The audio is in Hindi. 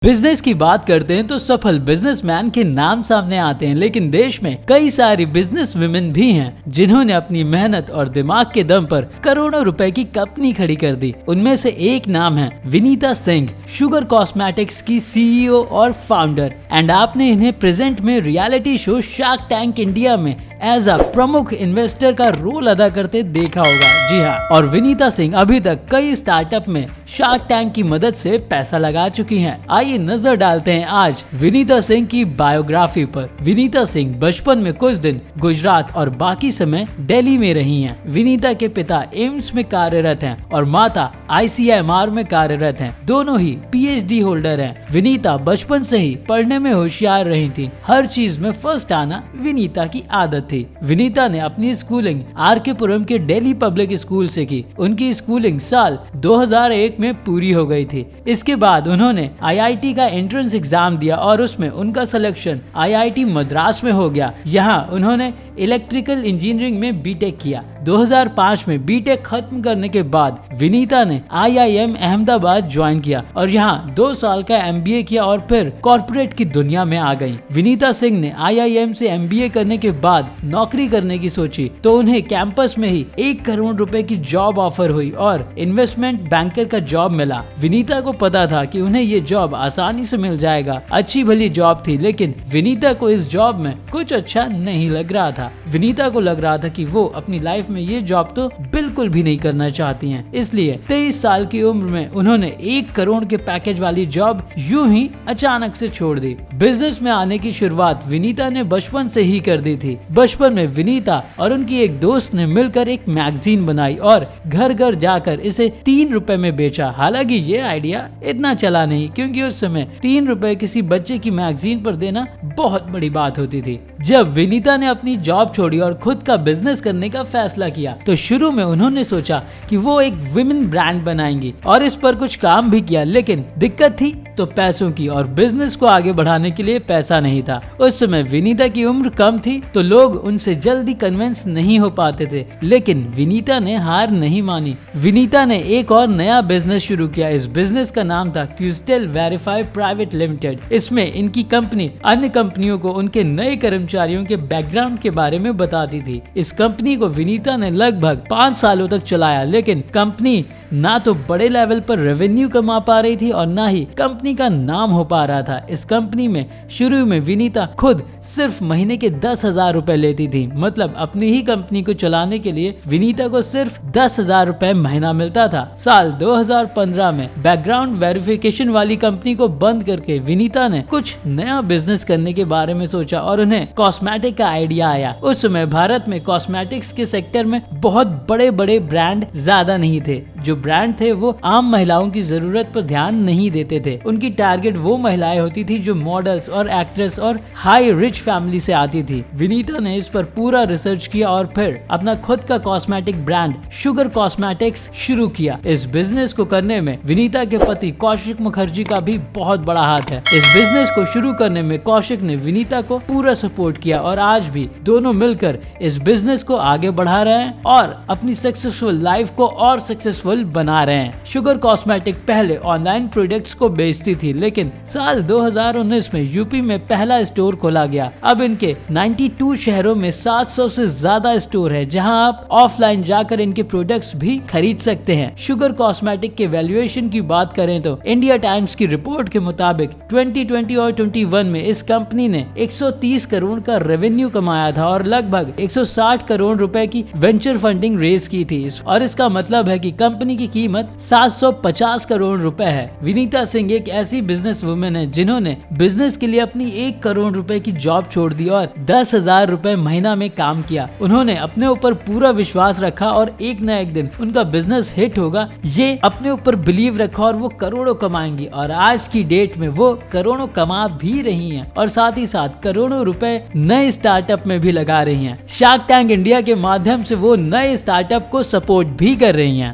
बिजनेस की बात करते हैं तो सफल बिजनेसमैन के नाम सामने आते हैं, लेकिन देश में कई सारी बिजनेस वुमेन भी हैं जिन्होंने अपनी मेहनत और दिमाग के दम पर करोड़ों रुपए की कंपनी खड़ी कर दी। उनमें से एक नाम है विनीता सिंह, शुगर कॉस्मेटिक्स की सीईओ और फाउंडर। एंड आपने इन्हें प्रेजेंट में reality show shark tank India में एज अ प्रमुख इन्वेस्टर का रोल अदा करते देखा होगा। जी हाँ, और विनीता सिंह अभी तक कई स्टार्टअप में शार्क टैंक की मदद से पैसा लगा चुकी हैं। आइए नजर डालते हैं आज विनीता सिंह की बायोग्राफी पर। विनीता सिंह बचपन में कुछ दिन गुजरात और बाकी समय दिल्ली में रही हैं। विनीता के पिता एम्स में कार्यरत हैं और माता ICMR में कार्यरत हैं। दोनों ही PhD होल्डर हैं। विनीता बचपन से ही पढ़ने में होशियार रही थी। हर चीज में फर्स्ट आना विनीता की आदत थी। विनीता ने अपनी स्कूलिंग RK पुरम के दिल्ली पब्लिक स्कूल से की। उनकी स्कूलिंग साल 2001 में पूरी हो गई थी। इसके बाद उन्होंने IIT का एंट्रेंस एग्जाम दिया और उसमें उनका सिलेक्शन IIT मद्रास में हो गया। यहाँ उन्होंने इलेक्ट्रिकल इंजीनियरिंग में बीटेक किया। 2005 में बीटेक खत्म करने के बाद विनीता ने IIM अहमदाबाद ज्वाइन किया और यहाँ 2 साल का MBA किया और फिर कॉर्पोरेट की दुनिया में आ गई। विनीता सिंह ने IIM से MBA करने के बाद नौकरी करने की सोची तो उन्हें कैंपस में ही 1 करोड़ रुपए की जॉब ऑफर हुई और इन्वेस्टमेंट बैंकर का जॉब मिला। विनीता को पता था कि उन्हें ये जॉब आसानी से मिल जाएगा। अच्छी भली जॉब थी, लेकिन विनीता को इस जॉब में कुछ अच्छा नहीं लग रहा था। विनीता को लग रहा था कि वो अपनी लाइफ में ये जॉब तो बिल्कुल भी नहीं करना चाहती हैं। इसलिए 23 साल की उम्र में उन्होंने 1 करोड़ के पैकेज वाली जॉब यूं ही अचानक से छोड़ दी। बिजनेस में आने की शुरुआत विनीता ने बचपन से ही कर दी थी। बचपन में विनीता और उनकी एक दोस्त ने मिलकर एक मैगजीन बनाई और घर घर जाकर इसे 3 रुपए में बेचा। हालांकि ये आइडिया इतना चला नहीं, क्योंकि उस समय 3 रुपए किसी बच्चे की मैगजीन पर देना बहुत बड़ी बात होती थी। जब विनीता ने अपनी जॉब छोड़ी और खुद का बिजनेस करने का फैसला किया तो शुरू में उन्होंने सोचा कि वो एक विमेन ब्रांड बनाएंगी और इस पर कुछ काम भी किया, लेकिन दिक्कत थी तो पैसों की, और बिजनेस को आगे बढ़ाने के लिए पैसा नहीं था। उस समय विनीता की उम्र कम थी तो लोग उनसे जल्दी कन्विंस नहीं हो पाते थे, लेकिन विनीता ने हार नहीं मानी। विनीता ने एक और नया बिजनेस शुरू किया। इस बिजनेस का नाम था क्यूस्टेल वेरीफाई प्राइवेट लिमिटेड। इसमें इनकी कंपनी अन्य कंपनियों को उनके नए कर्मचारियों के बैकग्राउंड के बारे में बताती थी। इस कंपनी को विनीता ने लगभग 5 सालों तक चलाया, लेकिन कंपनी ना तो बड़े लेवल पर रेवेन्यू कमा पा रही थी और ना ही कंपनी का नाम हो पा रहा था। इस कंपनी में शुरू में विनीता खुद सिर्फ महीने के 10,000 रुपए लेती थी। मतलब अपनी ही कंपनी को चलाने के लिए विनीता को सिर्फ 10,000 रुपए महीना मिलता था। साल 2015 में बैकग्राउंड वेरिफिकेशन वाली कंपनी को बंद करके विनीता ने कुछ नया बिजनेस करने के बारे में सोचा और उन्हें कॉस्मेटिक का आइडिया आया। उस समय भारत में कॉस्मेटिक्स के सेक्टर में बहुत बड़े बड़े ब्रांड ज्यादा नहीं थे। जो ब्रांड थे वो आम महिलाओं की जरूरत पर ध्यान नहीं देते थे। उनकी टारगेट वो महिलाएं होती थी जो मॉडल्स और एक्ट्रेस और हाई रिच फैमिली से आती थी। विनीता ने इस पर पूरा रिसर्च किया और फिर अपना खुद का कॉस्मेटिक ब्रांड शुगर कॉस्मेटिक्स शुरू किया। इस बिजनेस को करने में विनीता के पति कौशिक मुखर्जी का भी बहुत बड़ा हाथ है। इस बिजनेस को शुरू करने में कौशिक ने विनीता को पूरा सपोर्ट किया और आज भी दोनों मिलकर इस बिजनेस को आगे बढ़ा रहे हैं और अपनी सक्सेसफुल लाइफ को और सक्सेसफुल बना रहे हैं। शुगर कॉस्मेटिक पहले ऑनलाइन प्रोडक्ट्स को बेचती थी, लेकिन साल 2019 में यूपी में पहला स्टोर खोला गया। अब इनके 92 शहरों में 700 से ज्यादा स्टोर है, जहां आप ऑफलाइन जाकर इनके प्रोडक्ट्स भी खरीद सकते हैं। शुगर कॉस्मेटिक के वैल्यूएशन की बात करें तो इंडिया टाइम्स की रिपोर्ट के मुताबिक 2020 और 21 में इस कंपनी ने 130 करोड़ का रेवेन्यू कमाया था और लगभग 160 करोड़ रुपए की वेंचर फंडिंग रेज की थी। और इसका मतलब है कि कंपनी की कीमत 750 करोड़ रुपए है। विनीता सिंह एक ऐसी बिजनेस वुमेन है जिन्होंने बिजनेस के लिए अपनी 1 करोड़ रुपए की जॉब छोड़ दी और 10,000 रुपए महीना में काम किया। उन्होंने अपने ऊपर पूरा विश्वास रखा और एक न एक दिन उनका बिजनेस हिट होगा। ये अपने ऊपर बिलीव रखा और वो करोड़ों कमाएंगी और आज की डेट में वो करोड़ों कमा भी रही हैं और साथ ही साथ करोड़ों रुपए नए स्टार्टअप में भी लगा रही हैं। शार्क टैंक इंडिया के माध्यम से वो नए स्टार्टअप को सपोर्ट भी कर रही हैं।